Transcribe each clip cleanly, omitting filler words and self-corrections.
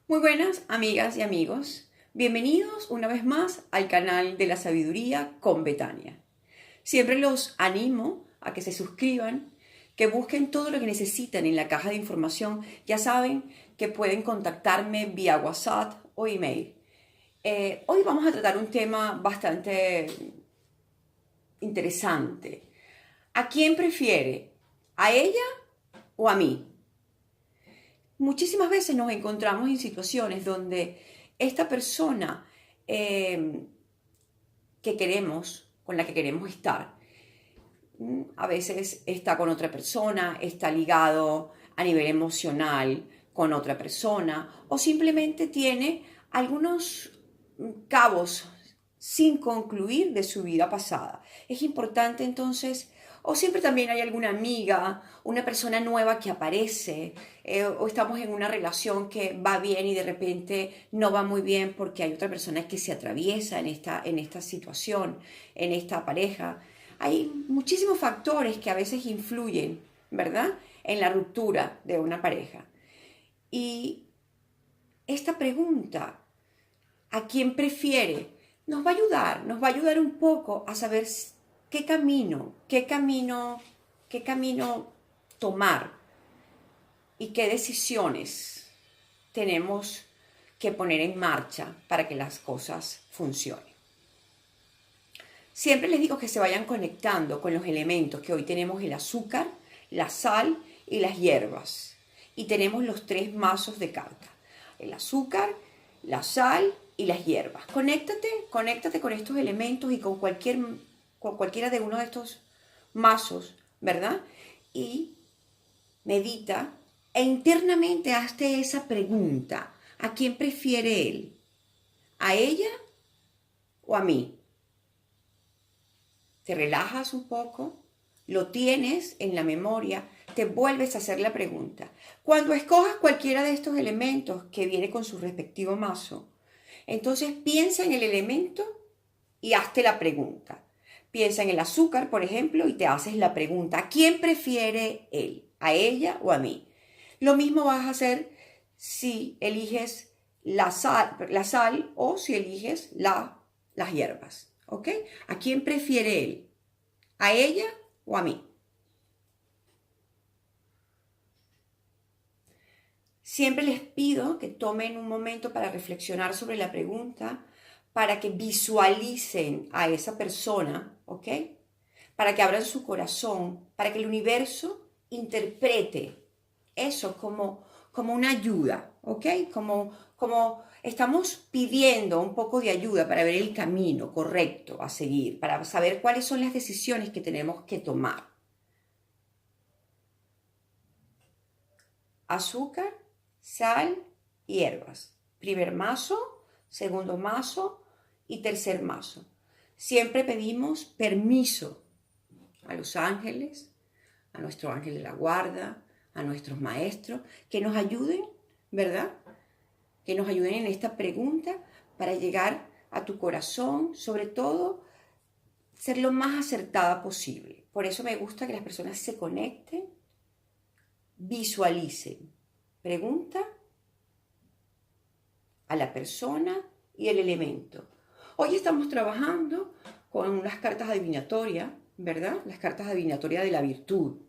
Muy buenas amigas y amigos, bienvenidos una vez más al canal de la sabiduría con Betania. Siempre los animo a que se suscriban, que busquen todo lo que necesitan en la caja de información. Ya saben que pueden contactarme vía WhatsApp o email. Hoy vamos a tratar un tema bastante interesante. ¿A quién prefiere? ¿A ella o a mí? Muchísimas veces nos encontramos en situaciones donde esta persona que queremos, con la que queremos estar, a veces está con otra persona, está ligado a nivel emocional con otra persona o simplemente tiene algunos cabos sin concluir de su vida pasada. Es importante entonces, o siempre también hay alguna amiga, una persona nueva que aparece, o estamos en una relación que va bien y de repente no va muy bien porque hay otra persona que se atraviesa en esta situación, en esta pareja. Hay muchísimos factores que a veces influyen, ¿verdad?, en la ruptura de una pareja. Y esta pregunta, ¿a quién prefiere? Nos va a ayudar un poco a saber qué camino tomar y qué decisiones tenemos que poner en marcha para que las cosas funcionen. Siempre les digo que se vayan conectando con los elementos, que hoy tenemos el azúcar, la sal y las hierbas. Y tenemos los 3 mazos de carta. El azúcar, la sal y las hierbas. Conéctate con estos elementos y con cualquiera de uno de estos mazos, ¿verdad? Y medita e internamente hazte esa pregunta. ¿A quién prefiere él? ¿A ella o a mí? Te relajas un poco, lo tienes en la memoria, te vuelves a hacer la pregunta. Cuando escojas cualquiera de estos elementos que viene con su respectivo mazo, entonces piensa en el elemento y hazte la pregunta. Piensa en el azúcar, por ejemplo, y te haces la pregunta, ¿a quién prefiere él? ¿A ella o a mí? Lo mismo vas a hacer si eliges la sal o si eliges las hierbas. ¿Ok? ¿A quién prefiere él? ¿A ella o a mí? Siempre les pido que tomen un momento para reflexionar sobre la pregunta, para que visualicen a esa persona, ¿ok? Para que abran su corazón, para que el universo interprete eso como una ayuda, ¿ok? Como estamos pidiendo un poco de ayuda para ver el camino correcto a seguir, para saber cuáles son las decisiones que tenemos que tomar. Azúcar, sal, hierbas. Primer mazo, segundo mazo y tercer mazo. Siempre pedimos permiso a los ángeles, a nuestro ángel de la guarda, a nuestros maestros, que nos ayuden, ¿verdad? Que nos ayuden en esta pregunta para llegar a tu corazón, sobre todo ser lo más acertada posible. Por eso me gusta que las personas se conecten, visualicen, pregunta a la persona y el elemento. Hoy estamos trabajando con las cartas adivinatorias, ¿verdad? Las cartas adivinatorias de la virtud.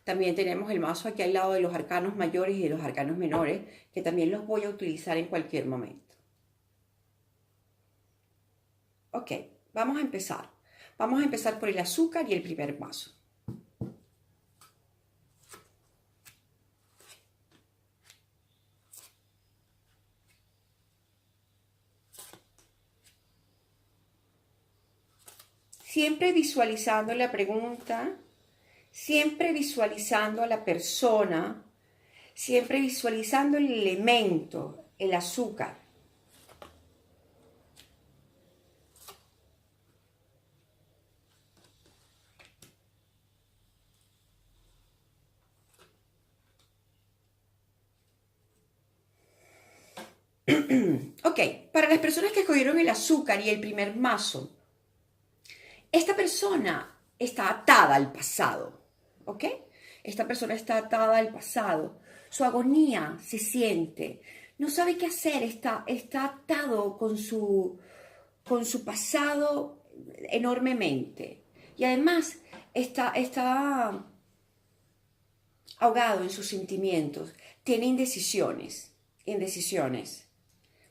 También tenemos el mazo aquí al lado de los arcanos mayores y de los arcanos menores, que también los voy a utilizar en cualquier momento. Ok, vamos a empezar. Vamos a empezar por el azúcar y el primer mazo. Siempre visualizando la pregunta, siempre visualizando a la persona, siempre visualizando el elemento, el azúcar. Ok, para las personas que escogieron el azúcar y el primer mazo, esta persona está atada al pasado, ¿ok? Esta persona está atada al pasado. Su agonía se siente. no sabe qué hacer, está atado con su pasado enormemente. Y además está ahogado en sus sentimientos, tiene indecisiones,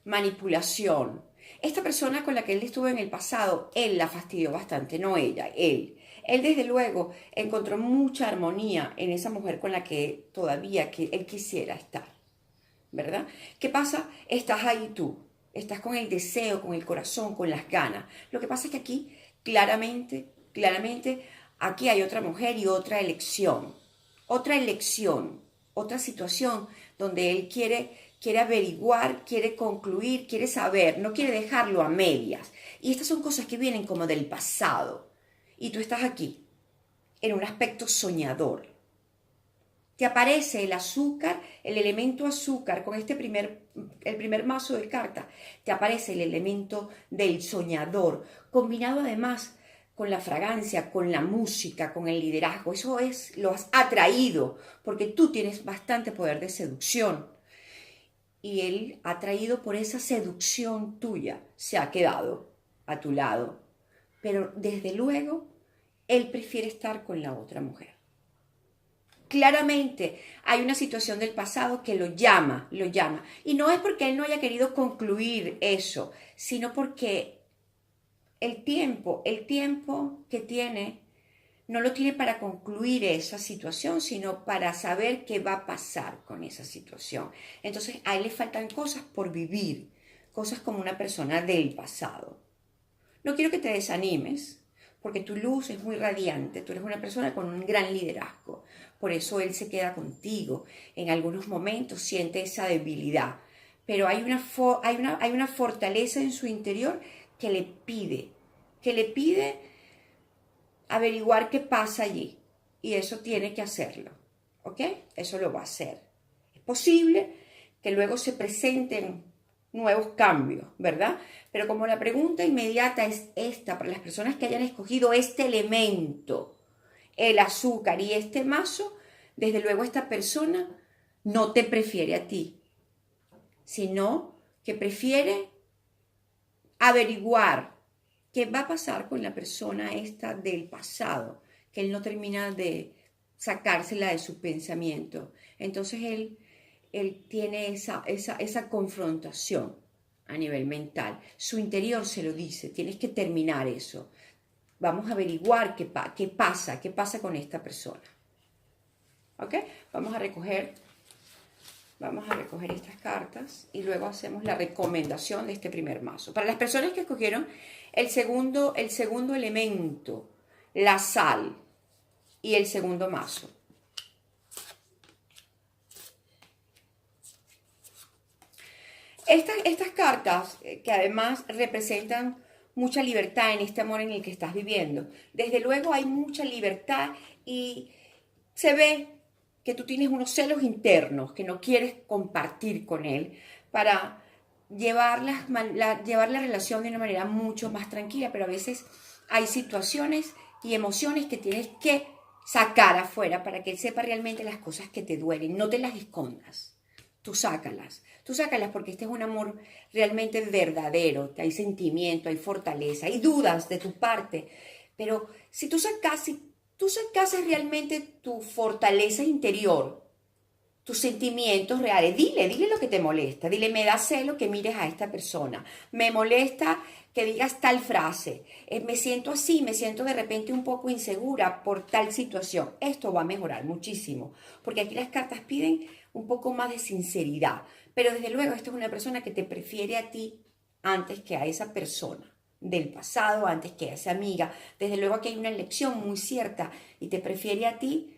manipulación. Esta persona con la que él estuvo en el pasado, él la fastidió bastante, no ella, él. Él desde luego encontró mucha armonía en esa mujer con la que todavía él quisiera estar, ¿verdad? ¿Qué pasa? Estás ahí tú, estás con el deseo, con el corazón, con las ganas. Lo que pasa es que aquí claramente, aquí hay otra mujer y otra elección, otra situación donde él quiere averiguar, quiere concluir, quiere saber, no quiere dejarlo a medias. Y estas son cosas que vienen como del pasado. Y tú estás aquí, en un aspecto soñador. Te aparece el azúcar, el elemento azúcar, con el primer mazo de cartas, te aparece el elemento del soñador, combinado además con la fragancia, con la música, con el liderazgo. Eso lo has atraído, porque tú tienes bastante poder de seducción. Y él, atraído por esa seducción tuya, se ha quedado a tu lado. Pero desde luego, él prefiere estar con la otra mujer. Claramente hay una situación del pasado que lo llama. Y no es porque él no haya querido concluir eso, sino porque el tiempo que tiene, no lo tiene para concluir esa situación, sino para saber qué va a pasar con esa situación. Entonces a él le faltan cosas por vivir, cosas como una persona del pasado. No quiero que te desanimes, porque tu luz es muy radiante, tú eres una persona con un gran liderazgo, por eso él se queda contigo. En algunos momentos siente esa debilidad, pero hay una fortaleza en su interior que le pide averiguar qué pasa allí, y eso tiene que hacerlo, ¿ok? Eso lo va a hacer. Es posible que luego se presenten nuevos cambios, ¿verdad? Pero como la pregunta inmediata es esta, para las personas que hayan escogido este elemento, el azúcar y este mazo, desde luego esta persona no te prefiere a ti, sino que prefiere averiguar qué va a pasar con la persona esta del pasado, que él no termina de sacársela de su pensamiento. Entonces él tiene esa confrontación a nivel mental. Su interior se lo dice, tienes que terminar eso. Vamos a averiguar qué pasa con esta persona. ¿Ok? Vamos a recoger estas cartas y luego hacemos la recomendación de este primer mazo. Para las personas que escogieron el segundo elemento, la sal, y el segundo mazo. Estas cartas, que además representan mucha libertad en este amor en el que estás viviendo. Desde luego hay mucha libertad y se ve que tú tienes unos celos internos que no quieres compartir con él para llevar la relación de una manera mucho más tranquila, pero a veces hay situaciones y emociones que tienes que sacar afuera para que él sepa realmente las cosas que te duelen. No te las escondas, tú sácalas porque este es un amor realmente verdadero, hay sentimiento, hay fortaleza, hay dudas de tu parte, pero si tú sacas realmente tu fortaleza interior, tus sentimientos reales, dile lo que te molesta, dile, me da celo que mires a esta persona, me molesta que digas tal frase, me siento así, me siento de repente un poco insegura por tal situación. Esto va a mejorar muchísimo, porque aquí las cartas piden un poco más de sinceridad, pero desde luego esta es una persona que te prefiere a ti antes que a esa persona del pasado, antes que a esa amiga. Desde luego aquí hay una elección muy cierta y te prefiere a ti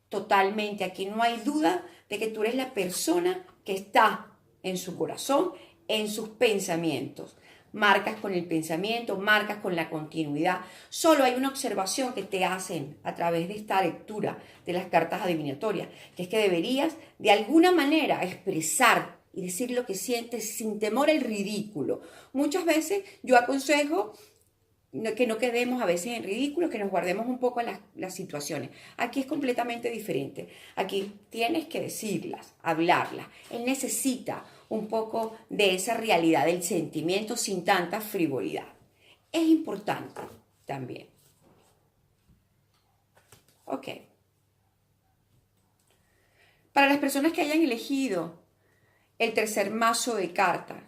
totalmente. Aquí no hay duda de que tú eres la persona que está en su corazón, en sus pensamientos. Marcas con el pensamiento, marcas con la continuidad. Solo hay una observación que te hacen a través de esta lectura de las cartas adivinatorias, que es que deberías de alguna manera expresar y decir lo que sientes sin temor al ridículo. Muchas veces yo aconsejo que no quedemos a veces en ridículo, que nos guardemos un poco las situaciones. Aquí es completamente diferente. Aquí tienes que decirlas, hablarlas. Él necesita un poco de esa realidad del sentimiento sin tanta frivolidad. Es importante también. Ok. Para las personas que hayan elegido el tercer mazo de cartas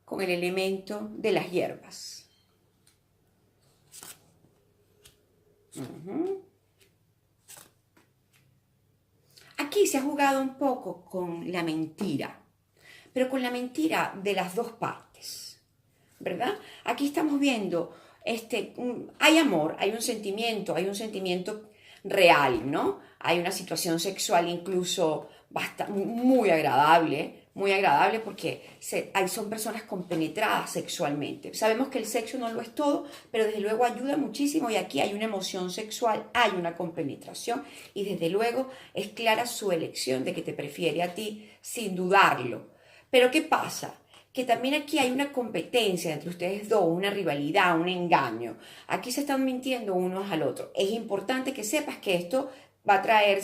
con el elemento de las hierbas. Aquí se ha jugado un poco con la mentira, pero con la mentira de las dos partes, ¿verdad? Aquí estamos viendo, hay amor, hay un sentimiento real, ¿no? Hay una situación sexual incluso muy agradable porque son personas compenetradas sexualmente. Sabemos que el sexo no lo es todo, pero desde luego ayuda muchísimo y aquí hay una emoción sexual, hay una compenetración y desde luego es clara su elección de que te prefiere a ti sin dudarlo. Pero ¿qué pasa? Que también aquí hay una competencia entre ustedes dos, una rivalidad, un engaño. Aquí se están mintiendo unos al otro. Es importante que sepas que esto va a traer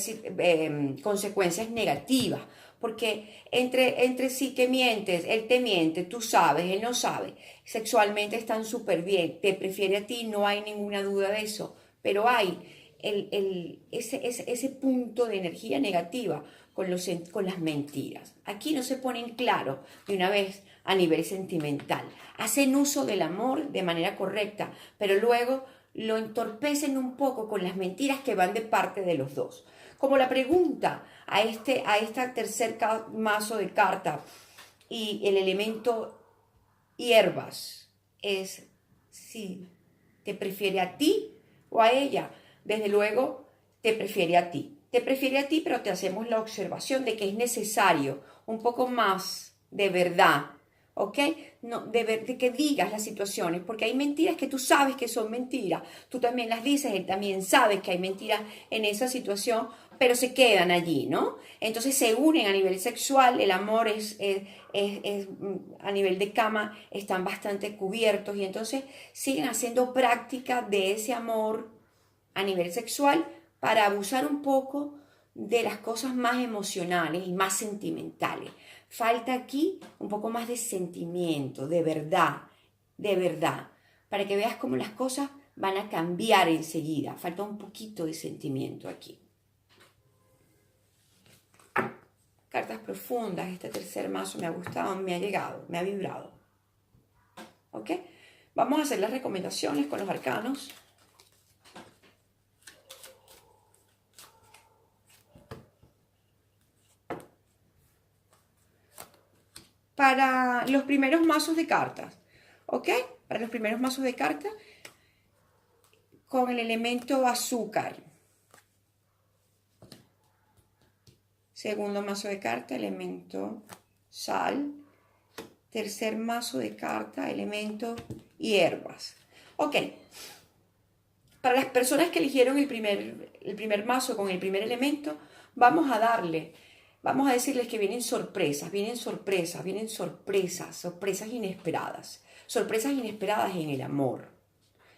consecuencias negativas, porque entre sí que mientes, él te miente, tú sabes, él no sabe, sexualmente están súper bien, te prefiere a ti, no hay ninguna duda de eso, pero hay ese punto de energía negativa con las mentiras. Aquí no se ponen claro de una vez a nivel sentimental. Hacen uso del amor de manera correcta, pero luego lo entorpecen un poco con las mentiras que van de parte de los dos. Como la pregunta a este tercer mazo de carta y el elemento hierbas es si te prefiere a ti o a ella. Desde luego te prefiere a ti. Te prefiere a ti, pero te hacemos la observación de que es necesario un poco más de verdad, ¿ok? No, de que digas las situaciones, porque hay mentiras que tú sabes que son mentiras, tú también las dices, él también sabe que hay mentiras en esa situación, pero se quedan allí, ¿no? Entonces se unen a nivel sexual, el amor es a nivel de cama, están bastante cubiertos y entonces siguen haciendo práctica de ese amor a nivel sexual para abusar un poco de las cosas más emocionales y más sentimentales. Falta aquí un poco más de sentimiento, de verdad, para que veas cómo las cosas van a cambiar enseguida. Falta un poquito de sentimiento aquí. Cartas profundas, este tercer mazo me ha gustado, me ha llegado, me ha vibrado. ¿Ok? Vamos a hacer las recomendaciones con los arcanos. Para los primeros mazos de cartas, ¿ok? Para los primeros mazos de cartas con el elemento azúcar. Segundo mazo de carta, elemento sal. Tercer mazo de carta, elemento hierbas. Ok. Para las personas que eligieron el primer mazo con el primer elemento, vamos a decirles que vienen sorpresas en el amor.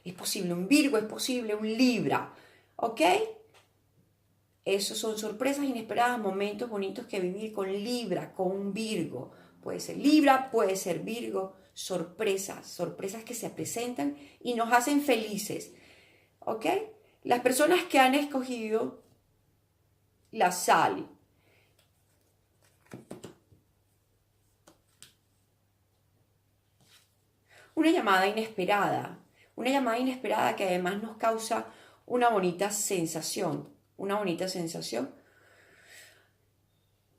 Es posible un Virgo, es posible un Libra, ¿ok? Esos son sorpresas inesperadas, momentos bonitos que vivir con Libra, con un Virgo. Puede ser Libra, puede ser Virgo, sorpresas que se presentan y nos hacen felices, ¿ok? Las personas que han escogido la sal, una llamada inesperada que además nos causa una bonita sensación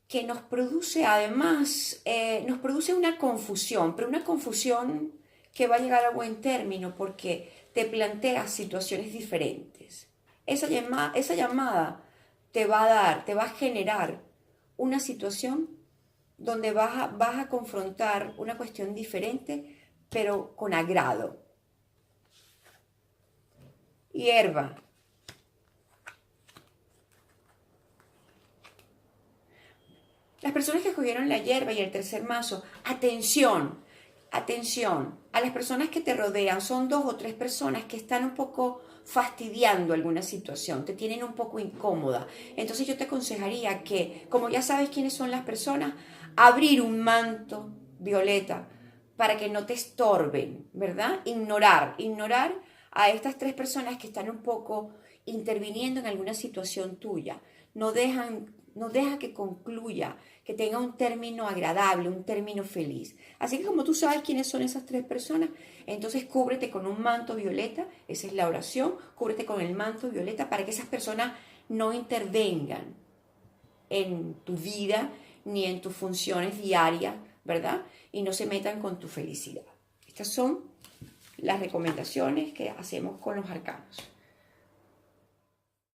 que nos produce además, nos produce una confusión, pero una confusión que va a llegar a buen término porque te plantea situaciones diferentes. Esa llamada te va a generar una situación donde vas a confrontar una cuestión diferente, pero con agrado. Hierba. Las personas que escogieron la hierba y el tercer mazo, atención, a las personas que te rodean, son 2 o 3 personas que están un poco fastidiando alguna situación, te tienen un poco incómoda. Entonces yo te aconsejaría que, como ya sabes quiénes son las personas, abrir un manto violeta para que no te estorben, ¿verdad? Ignorar a estas tres personas que están un poco interviniendo en alguna situación tuya. No deja que concluya, que tenga un término agradable, un término feliz. Así que como tú sabes quiénes son esas tres personas, entonces cúbrete con un manto violeta, esa es la oración, cúbrete con el manto violeta para que esas personas no intervengan en tu vida ni en tus funciones diarias, ¿verdad? Y no se metan con tu felicidad. Estas son las recomendaciones que hacemos con los arcanos.